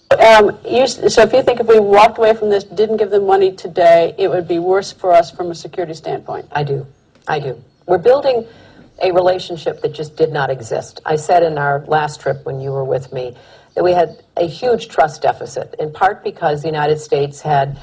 So if you think if we walked away from this, didn't give them money today, it would be worse for us from a security standpoint? I do. We're building a relationship that just did not exist. I said in our last trip when you were with me that we had a huge trust deficit, in part because the United States had,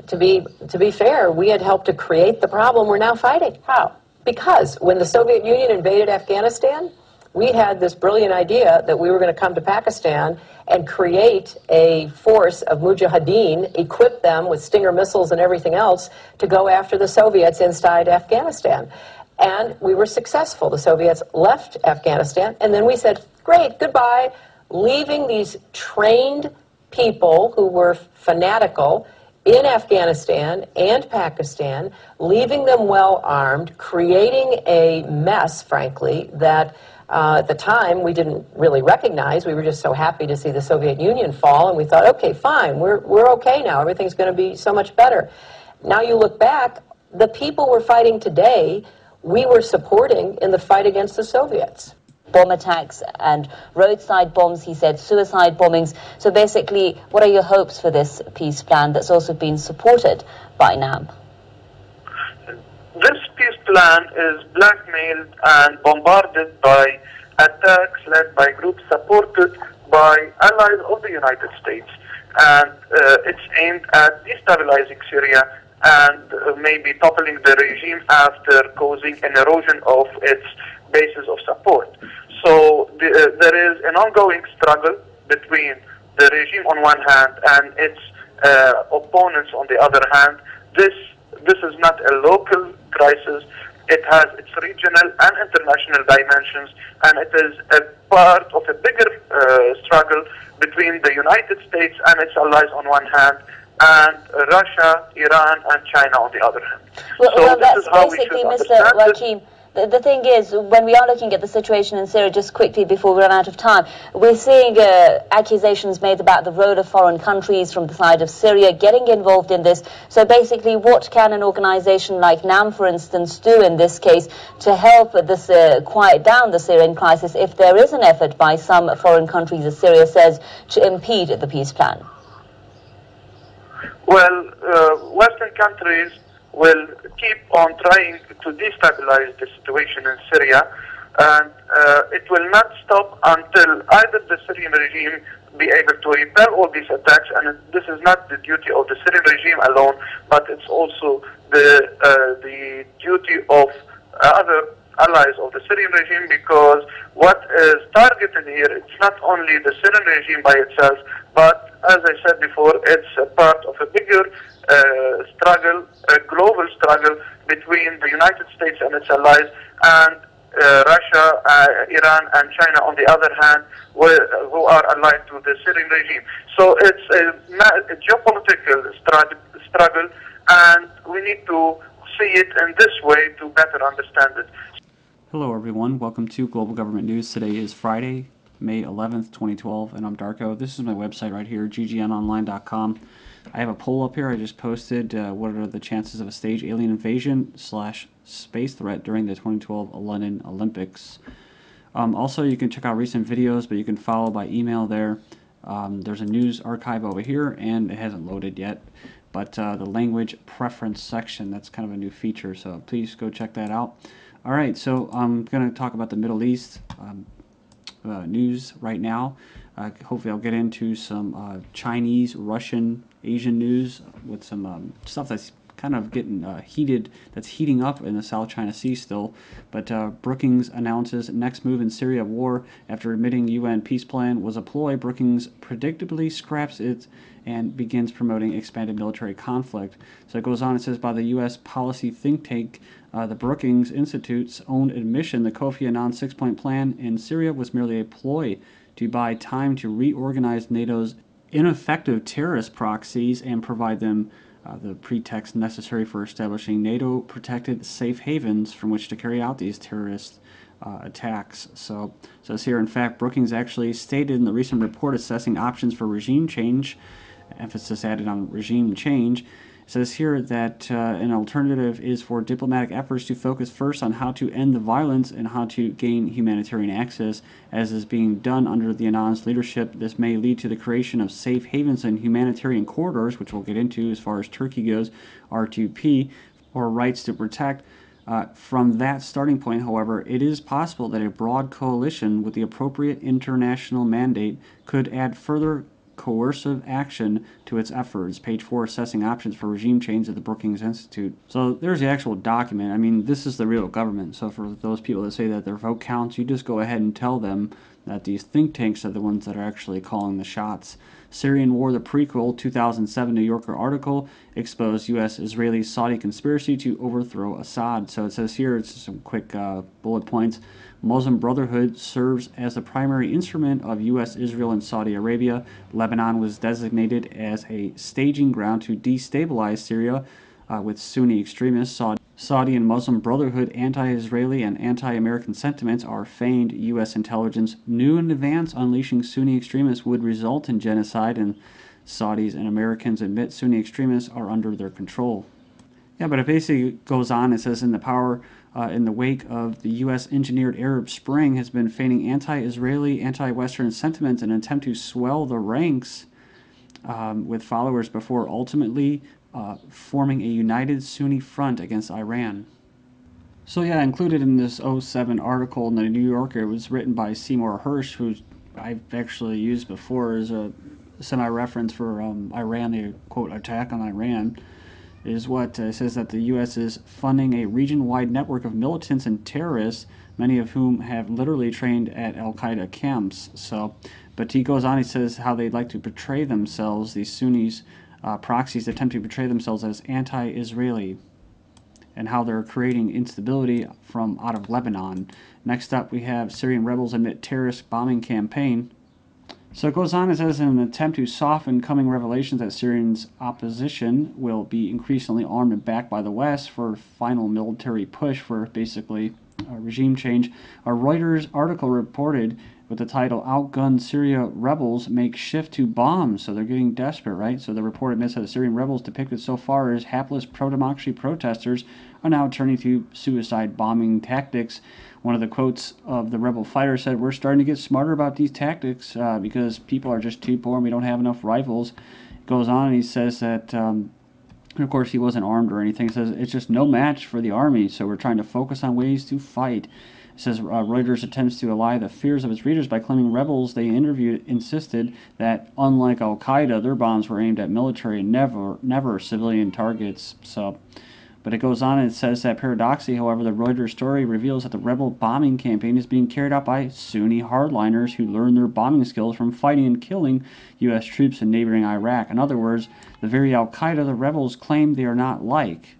to be fair, we had helped to create the problem we're now fighting. How? Because when the Soviet Union invaded Afghanistan, we had this brilliant idea that we were going to come to Pakistan and create a force of mujahideen, equip them with Stinger missiles and everything else to go after the Soviets inside Afghanistan. And we were successful. The Soviets left Afghanistan, and then we said, great, goodbye, leaving these trained people who were fanatical in Afghanistan and Pakistan, leaving them well armed, creating a mess, frankly, that at the time we didn't really recognize. We were just so happy to see the Soviet Union fall, and we thought, okay, fine, we're okay now. Everything's going to be so much better. Now you look back, the people we're fighting today, we were supporting in the fight against the Soviets. Bomb attacks and roadside bombs, he said, suicide bombings. So basically, what are your hopes for this peace plan that's also been supported by NAM? This peace plan is blackmailed and bombarded by attacks led by groups supported by allies of the United States. And it's aimed at destabilizing Syria and maybe toppling the regime after causing an erosion of its basis of support. So there is an ongoing struggle between the regime on one hand and its opponents on the other hand. This is not a local crisis. It has its regional and international dimensions, and it is a part of a bigger struggle between the United States and its allies on one hand, and Russia, Iran, and China on the other hand. Well, that's basically, Mr. Wakim. The thing is, when we are looking at the situation in Syria, just quickly before we run out of time, we're seeing accusations made about the role of foreign countries from the side of Syria getting involved in this. So basically, what can an organization like NAM, for instance, do in this case to help this quiet down the Syrian crisis if there is an effort by some foreign countries, as Syria says, to impede the peace plan? Well, Western countries will keep on trying to destabilize the situation in Syria, and it will not stop until either the Syrian regime be able to repel all these attacks, and this is not the duty of the Syrian regime alone, but it's also the duty of other allies of the Syrian regime, because what is targeted here, it's not only the Syrian regime by itself, but as I said before, it's a part of a bigger struggle, a global struggle between the United States and its allies and Russia, Iran, and China on the other hand, who are allied to the Syrian regime. So it's a geopolitical struggle, and we need to see it in this way to better understand it. Hello everyone, welcome to Global Government News. Today is Friday, May 11th, 2012, and I'm Darko. This is my website right here, ggnonline.com. I have a poll up here I just posted. What are the chances of a staged alien invasion / space threat during the 2012 London Olympics? Also, you can check out recent videos, but you can follow by email there. There's a news archive over here, and it hasn't loaded yet. But the language preference section, that's kind of a new feature, so please go check that out. Alright, so I'm going to talk about the Middle East news right now. Hopefully I'll get into some Chinese, Russian, Asian news with some stuff that's kind of getting heating up in the South China Sea still. But Brookings announces next move in Syria war after admitting UN peace plan was a ploy. Brookings predictably scraps it and begins promoting expanded military conflict. So it goes on, it says, by the U.S. policy think tank, the Brookings Institute's own admission, the Kofi Annan six-point plan in Syria was merely a ploy to buy time to reorganize NATO's ineffective terrorist proxies and provide them the pretext necessary for establishing NATO-protected safe havens from which to carry out these terrorist attacks. So it's here, in fact, Brookings actually stated in the recent report assessing options for regime change, emphasis added on regime change, It says here that an alternative is for diplomatic efforts to focus first on how to end the violence and how to gain humanitarian access, as is being done under the Annan's leadership. This may lead to the creation of safe havens and humanitarian corridors, which we'll get into as far as Turkey goes, R2P, or rights to protect. From that starting point, however, it is possible that a broad coalition with the appropriate international mandate could add further coercive action to its efforts. Page 4, assessing options for regime change at the Brookings Institute. So there's the actual document. I mean, this is the real government. So for those people that say that their vote counts, you just go ahead and tell them that these think tanks are the ones that are actually calling the shots. Syrian War, the Prequel, 2007 New Yorker article, exposed U.S.-Israeli-Saudi conspiracy to overthrow Assad. So it says here, it's some quick bullet points. Muslim Brotherhood serves as the primary instrument of U.S., Israel, and Saudi Arabia. Lebanon was designated as a staging ground to destabilize Syria with Sunni extremists. Saudi and Muslim Brotherhood anti-Israeli and anti-American sentiments are feigned. U.S. intelligence knew in advance unleashing Sunni extremists would result in genocide, and Saudis and Americans admit Sunni extremists are under their control. Yeah, but it basically goes on. It says in the wake of the U.S. engineered Arab Spring has been feigning anti-Israeli, anti-Western sentiments in an attempt to swell the ranks with followers before ultimately forming a united Sunni front against Iran. So yeah, included in this 07 article in the New Yorker, it was written by Seymour Hersh, who I've actually used before as a semi-reference for Iran, the quote attack on Iran, is what says that the U.S. is funding a region-wide network of militants and terrorists, many of whom have literally trained at al-Qaeda camps. So, but he goes on, he says how they'd like to portray themselves, these Sunnis, proxies attempt to portray themselves as anti-Israeli, and how they're creating instability from out of Lebanon. Next up, we have Syrian rebels admit terrorist bombing campaign. So it goes on, it says, in an attempt to soften coming revelations that Syrians' opposition will be increasingly armed and backed by the West for a final military push for basically regime change. A Reuters article reported with the title, "Outgunned Syria Rebels Make Shift to Bomb." So they're getting desperate, right? So the report admits that the Syrian rebels depicted so far as hapless pro-democracy protesters are now turning to suicide bombing tactics. One of the quotes of the rebel fighter said, "We're starting to get smarter about these tactics because people are just too poor and we don't have enough rifles." It goes on and he says that, and of course he wasn't armed or anything, he says it's just no match for the army, so we're trying to focus on ways to fight. It says Reuters attempts to allay the fears of its readers by claiming rebels they interviewed insisted that, unlike al-Qaeda, their bombs were aimed at military and never civilian targets. So, but it goes on and it says that paradoxically, however, the Reuters story reveals that the rebel bombing campaign is being carried out by Sunni hardliners who learned their bombing skills from fighting and killing U.S. troops in neighboring Iraq. In other words, the very al-Qaeda the rebels claim they are not like.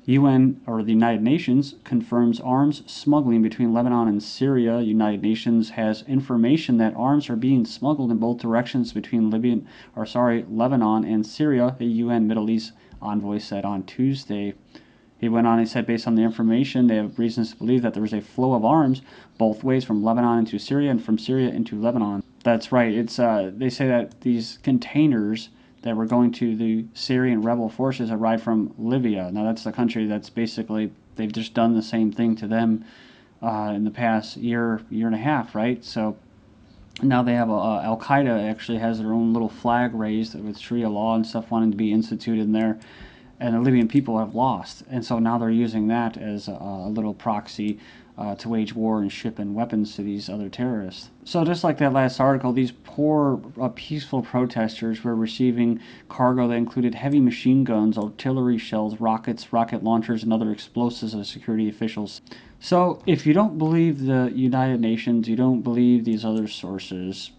UN, or the United Nations, confirms arms smuggling between Lebanon and Syria. United Nations has information that arms are being smuggled in both directions between Lebanon and Syria, a UN Middle East envoy said on Tuesday. He went on and said, based on the information, they have reasons to believe that there is a flow of arms both ways from Lebanon into Syria and from Syria into Lebanon. That's right. It's they say that these containers that were going to the Syrian rebel forces arrived from Libya. Now that's the country that's basically, they've just done the same thing to them in the past year and a half, right? So now they have al-Qaeda actually has their own little flag raised with Sharia law and stuff wanting to be instituted in there, and the Libyan people have lost, and so now they're using that as a little proxy to wage war and ship in weapons to these other terrorists. So just like that last article, these poor peaceful protesters were receiving cargo that included heavy machine guns, artillery shells, rockets, rocket launchers, and other explosives of security officials. So if you don't believe the United Nations, you don't believe these other sources,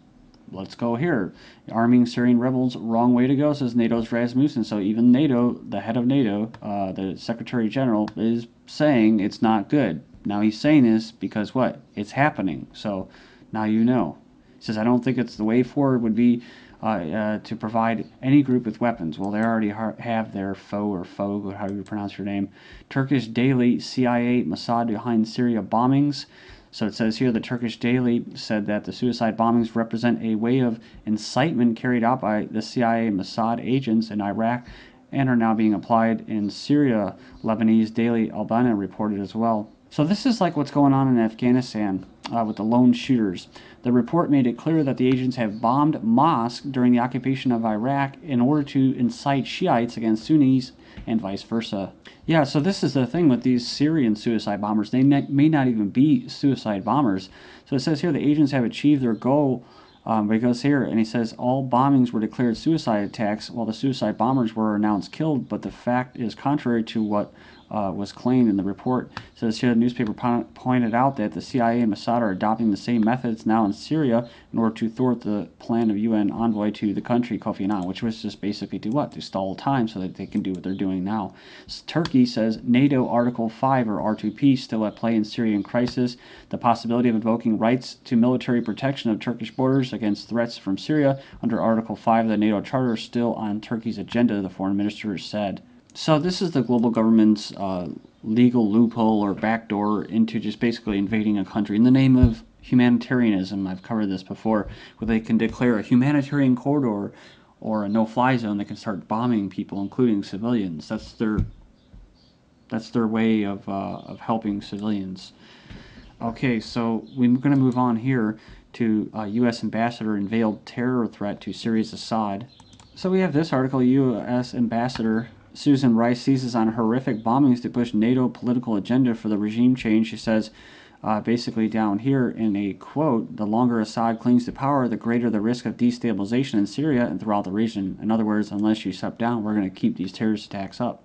let's go here. Arming Syrian rebels, wrong way to go, says NATO's Rasmussen. So even NATO, the head of NATO, the Secretary General, is saying it's not good. Now he's saying this because what? It's happening. So now you know. He says, I don't think it's the way forward would be to provide any group with weapons. Well, they already have their foe or foe, however you pronounce your name. Turkish Daily, CIA, Mossad behind Syria bombings. So it says here, the Turkish Daily said that the suicide bombings represent a way of incitement carried out by the CIA Mossad agents in Iraq and are now being applied in Syria, Lebanese Daily Albana reported as well. So this is like what's going on in Afghanistan with the lone shooters. The report made it clear that the agents have bombed mosques during the occupation of Iraq in order to incite Shiites against Sunnis and vice versa. Yeah, so this is the thing with these Syrian suicide bombers. They may not even be suicide bombers. So it says here the agents have achieved their goal. But he goes here and he says all bombings were declared suicide attacks while the suicide bombers were announced killed, but the fact is contrary to what was claimed in the report. It says here the newspaper pointed out that the CIA and Mossad are adopting the same methods now in Syria in order to thwart the plan of UN envoy to the country, Kofi Annan, which was just basically to what? To stall time so that they can do what they're doing now. Turkey says NATO Article 5 or R2P still at play in Syrian crisis. The possibility of invoking rights to military protection of Turkish borders against threats from Syria under Article 5 of the NATO Charter is still on Turkey's agenda, the foreign minister said. So this is the global government's legal loophole or backdoor into just basically invading a country in the name of humanitarianism. I've covered this before, where they can declare a humanitarian corridor or a no-fly zone. They can start bombing people, including civilians. That's their way of helping civilians. Okay, so we're going to move on here to U.S. ambassador unveiled terror threat to Syria's Assad. So we have this article, U.S. ambassador Susan Rice seizes on horrific bombings to push NATO political agenda for the regime change. She says, basically down here in a quote, the longer Assad clings to power, the greater the risk of destabilization in Syria and throughout the region. In other words, unless you step down, we're going to keep these terrorist attacks up.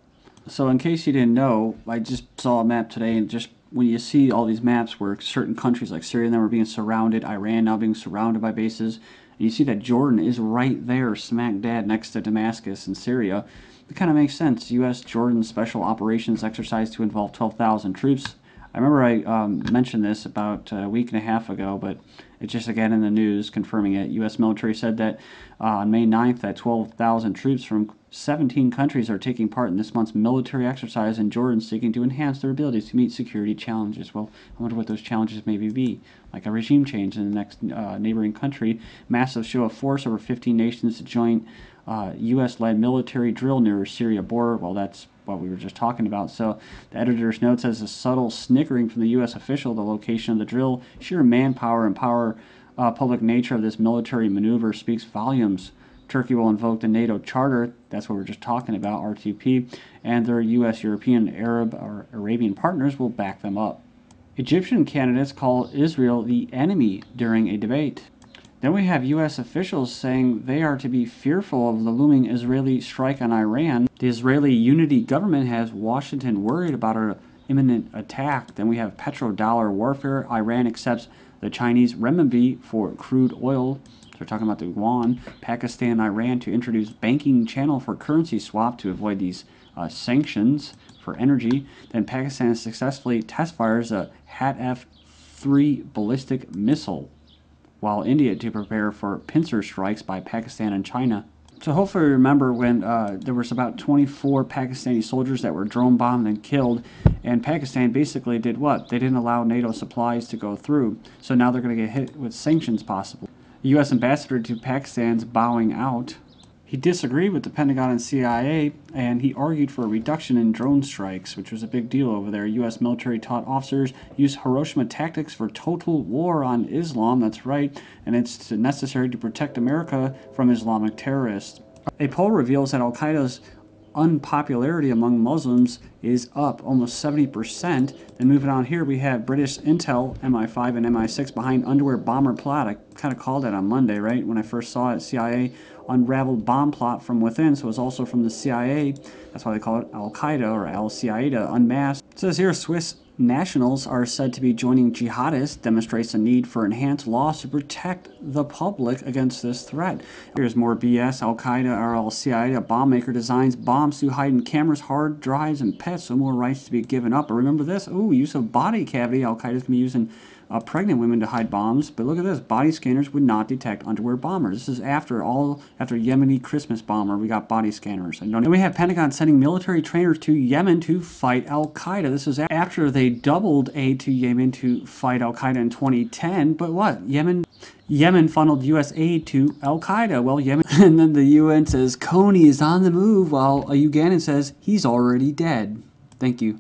So in case you didn't know, I just saw a map today, and just when you see all these maps where certain countries like Syria and them were being surrounded, Iran now being surrounded by bases, and you see that Jordan is right there, smack dab next to Damascus in Syria. It kind of makes sense. U.S. Jordan Special Operations exercise to involve 12,000 troops. I remember I mentioned this about a week and a half ago, but it's just again in the news confirming it. U.S. military said that on May 9th that 12,000 troops from 17 countries are taking part in this month's military exercise in Jordan, seeking to enhance their abilities to meet security challenges. Well, I wonder what those challenges maybe be. Like a regime change in the next neighboring country. Massive show of force over 15 nations to join U.S.-led military drill near Syria border. Well, that's what we were just talking about. So the editor's note says a subtle snickering from the U.S. official, the location of the drill, sheer manpower and public nature of this military maneuver speaks volumes. Turkey will invoke the NATO Charter, that's what we're just talking about, R2P, and their U.S., European, Arab, or Arabian partners will back them up. Egyptian candidates call Israel the enemy during a debate. Then we have U.S. officials saying they are to be fearful of the looming Israeli strike on Iran. The Israeli unity government has Washington worried about an imminent attack. Then we have petrodollar warfare. Iran accepts the Chinese renminbi for crude oil. So we're talking about the yuan. Pakistan and Iran to introduce banking channel for currency swap to avoid these sanctions for energy. Then Pakistan successfully test fires a HAT-F-3 ballistic missile, while India to prepare for pincer strikes by Pakistan and China. So hopefully you remember when there was about 24 Pakistani soldiers that were drone bombed and killed, and Pakistan basically did what? They didn't allow NATO supplies to go through, so now they're going to get hit with sanctions possible. The U.S. ambassador to Pakistan's bowing out. He disagreed with the Pentagon and CIA, and he argued for a reduction in drone strikes, which was a big deal over there. U.S. military taught officers use Hiroshima tactics for total war on Islam, that's right, and it's necessary to protect America from Islamic terrorists. A poll reveals that al-Qaeda's unpopularity among Muslims is up almost 70%. Then moving on here, we have British Intel, MI5 and MI6 behind underwear bomber plot. I kind of called that on Monday, right? When I first saw it, CIA unraveled bomb plot from within, so it's also from the CIA. That's why they call it Al-Qaeda or Al-Qaeda unmasked. It says here, Swiss nationals are said to be joining jihadists, demonstrates a need for enhanced laws to protect the public against this threat. Here's more BS. Al-Qaeda or Al-Qaeda bomb maker designs bombs to hide in cameras, hard drives, and pets, so more rights to be given up. But remember this, use of body cavity. Al-Qaeda's going to be using pregnant women to hide bombs. But look at this, body scanners would not detect underwear bombers. This is after Yemeni Christmas bomber, we got body scanners. And then we have Pentagon sending military trainers to Yemen to fight Al-Qaeda. This is after they doubled aid to Yemen to fight Al-Qaeda in 2010. But what? Yemen Yemen funneled U.S. aid to al-Qaeda. Well, Yemen, and then the UN says Coney is on the move, while a Ugandan says he's already dead. Thank you.